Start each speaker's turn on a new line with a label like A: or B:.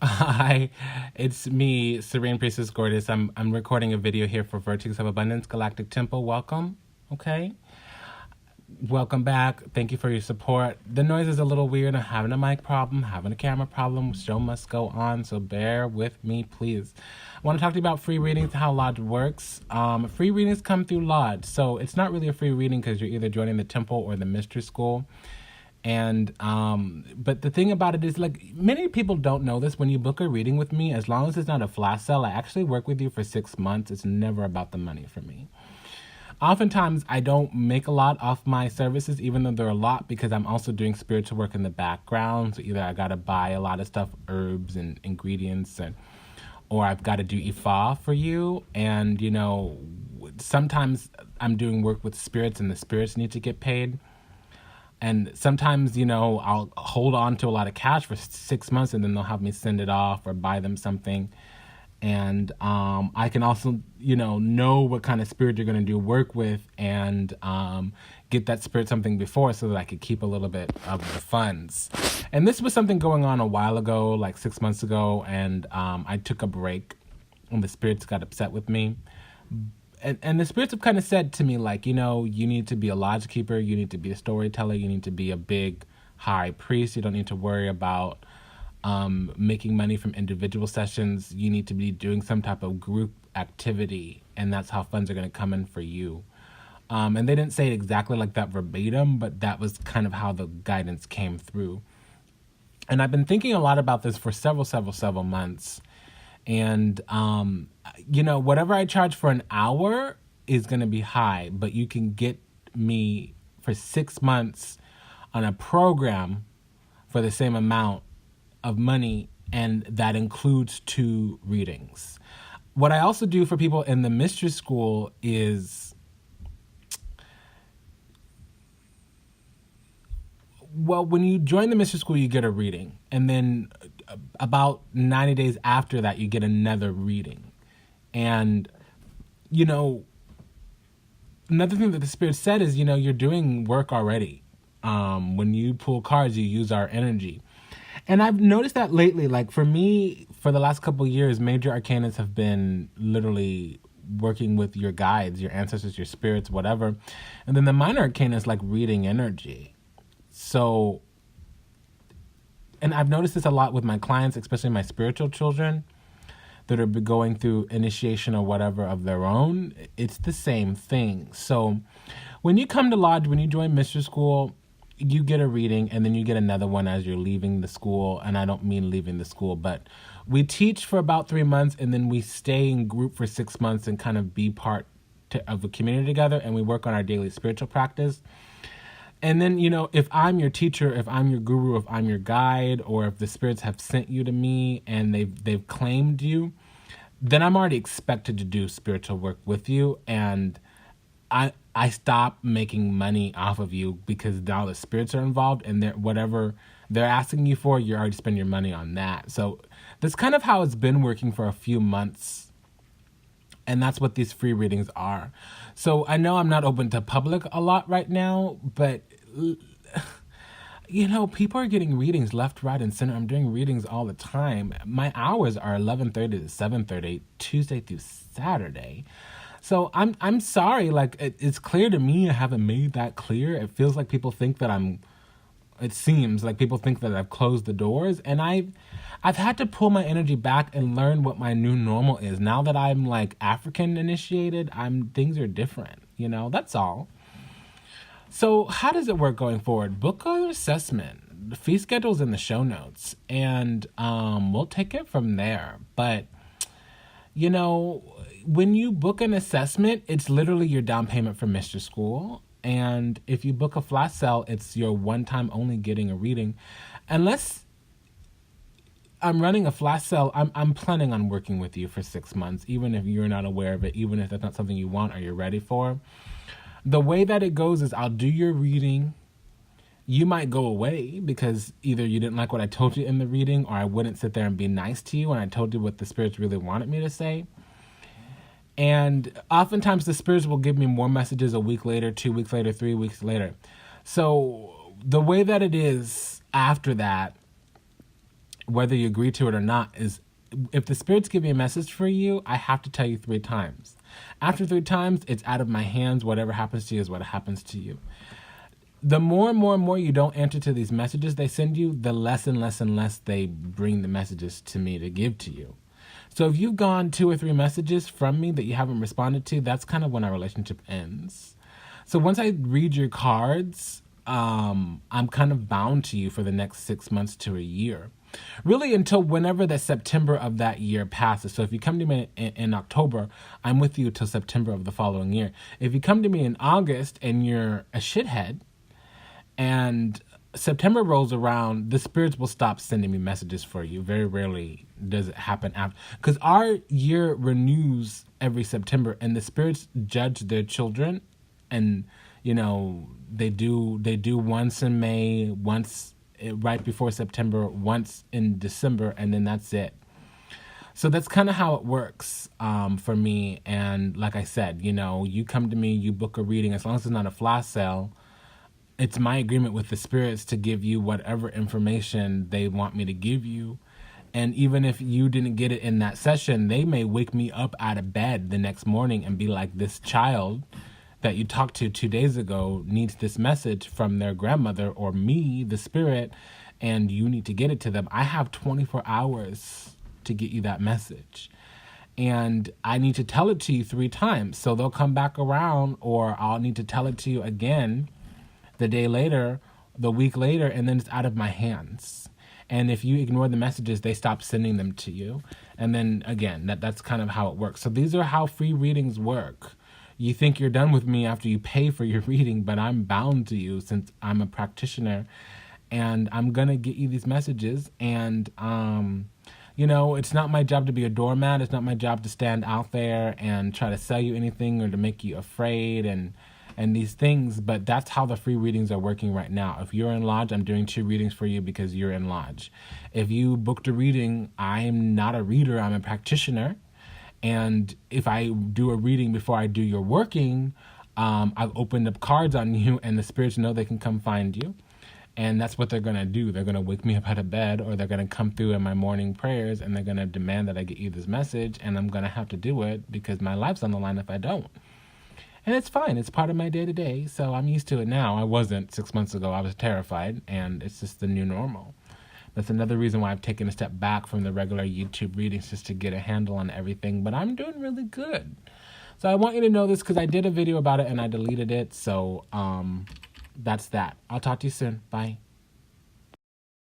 A: Hi, it's me, Serene Priestess Gorgeous. I'm recording a video here for Vertex of Abundance Galactic Temple. Welcome. Okay. Welcome back. Thank you for your support. The noise is a little weird. I'm having a mic problem, having a camera problem. Show must go on, so bear with me, please. I want to talk to you about free readings, how Lodge works. Free readings come through Lodge, so it's not really a free reading because you're either joining the temple or the mystery school. And but the thing about it is, like, many people don't know this. When you book a reading with me, as long as it's not a flash sale, I actually work with you for 6 months. It's never about the money for me. Oftentimes I don't make a lot off my services, even though they're a lot, because I'm also doing spiritual work in the background. So either I gotta buy a lot of stuff, herbs and ingredients, or I've got to do ifa for you. And sometimes I'm doing work with spirits, and the spirits need to get paid. And sometimes, I'll hold on to a lot of cash for 6 months, and then they'll have me send it off or buy them something. And I can also, know what kind of spirit you're going to do work with, and get that spirit something before, so that I could keep a little bit of the funds. And this was something going on a while ago, like 6 months ago, and I took a break, and the spirits got upset with me. And the spirits have kind of said to me, like, you need to be a lodge keeper, you need to be a storyteller, you need to be a big high priest. You don't need to worry about making money from individual sessions. You need to be doing some type of group activity, and that's how funds are going to come in for you. And they didn't say it exactly like that verbatim, but that was kind of how the guidance came through. And I've been thinking a lot about this for several months. And, whatever I charge for an hour is going to be high, but you can get me for 6 months on a program for the same amount of money, and that includes 2 readings. What I also do for people in the mystery school is, well, when you join the mystery school, you get a reading, and then about 90 days after that, you get another reading. And, another thing that the spirit said is, you're doing work already. When you pull cards, you use our energy. And I've noticed that lately, like for me, for the last couple of years, major arcanas have been literally working with your guides, your ancestors, your spirits, whatever. And then the minor arcana is like reading energy. So, and I've noticed this a lot with my clients, especially my spiritual children that are going through initiation or whatever of their own. It's the same thing. So when you come to Lodge, when you join Mystery School, you get a reading, and then you get another one as you're leaving the school. And I don't mean leaving the school, but we teach for about 3 months, and then we stay in group for 6 months and kind of be part of a community together, and we work on our daily spiritual practice. And then, if I'm your teacher, if I'm your guru, if I'm your guide, or if the spirits have sent you to me and they've claimed you, then I'm already expected to do spiritual work with you. And I stop making money off of you, because now the spirits are involved, and whatever they're asking you for, you already spend your money on that. So that's kind of how it's been working for a few months. And that's what these free readings are. So I know I'm not open to public a lot right now, but people are getting readings left, right, and center. I'm doing readings all the time. My hours are 11:30 to 7:30, Tuesday through Saturday. So I'm sorry, like it's clear to me I haven't made that clear. It feels like people think that it seems like people think that I've closed the doors, and I've had to pull my energy back and learn what my new normal is. Now that I'm like African initiated, things are different, that's all. So how does it work going forward? Book an assessment. The fee schedule's in the show notes, and we'll take it from there. But when you book an assessment, it's literally your down payment for Mr. School. And if you book a flash sale, it's your one time only getting a reading. Unless I'm running a flash sale, I'm planning on working with you for 6 months, even if you're not aware of it, even if that's not something you want or you're ready for. The way that it goes is I'll do your reading. You might go away because either you didn't like what I told you in the reading, or I wouldn't sit there and be nice to you when I told you what the spirits really wanted me to say. And oftentimes the spirits will give me more messages a week later, 2 weeks later, 3 weeks later. So the way that it is after that whether you agree to it or not, is if the spirits give me a message for you, I have to tell you 3 times. After 3 times, it's out of my hands. Whatever happens to you is what happens to you. The more and more and more you don't answer to these messages they send you, the less and less and less they bring the messages to me to give to you. So if you've gone 2 or 3 messages from me that you haven't responded to, that's kind of when our relationship ends. So once I read your cards, I'm kind of bound to you for the next 6 months to a year. Really until whenever the September of that year passes. So if you come to me in October, I'm with you till September of the following year. If you come to me in August and you're a shithead, and September rolls around, the spirits will stop sending me messages for you. Very rarely does it happen after, because our year renews every September, and the spirits judge their children, and they do once in May, once right before September, once in December, and then that's it. So that's kind of how it works for me. And like I said, you come to me, you book a reading, as long as it's not a flash sale. It's my agreement with the spirits to give you whatever information they want me to give you. And even if you didn't get it in that session, they may wake me up out of bed the next morning and be like, this child that you talked to 2 days ago needs this message from their grandmother or me, the spirit, and you need to get it to them. I have 24 hours to get you that message. And I need to tell it to you 3 times. So they'll come back around, or I'll need to tell it to you again the day later, the week later, and then it's out of my hands. And if you ignore the messages, they stop sending them to you. And then again, that's kind of how it works. So these are how free readings work. You think you're done with me after you pay for your reading, but I'm bound to you since I'm a practitioner, and I'm going to get you these messages. And, it's not my job to be a doormat. It's not my job to stand out there and try to sell you anything or to make you afraid and these things, but that's how the free readings are working right now. If you're in Lodge, I'm doing 2 readings for you because you're in Lodge. If you booked a reading, I'm not a reader, I'm a practitioner. And if I do a reading before I do your working, I've opened up cards on you, and the spirits know they can come find you. And that's what they're going to do. They're going to wake me up out of bed, or they're going to come through in my morning prayers, and they're going to demand that I get you this message, and I'm going to have to do it because my life's on the line if I don't. And it's fine. It's part of my day-to-day, so I'm used to it now. I wasn't 6 months ago. I was terrified, and it's just the new normal. That's another reason why I've taken a step back from the regular YouTube readings, just to get a handle on everything. But I'm doing really good. So I want you to know this because I did a video about it, and I deleted it. So that's that. I'll talk to you soon. Bye.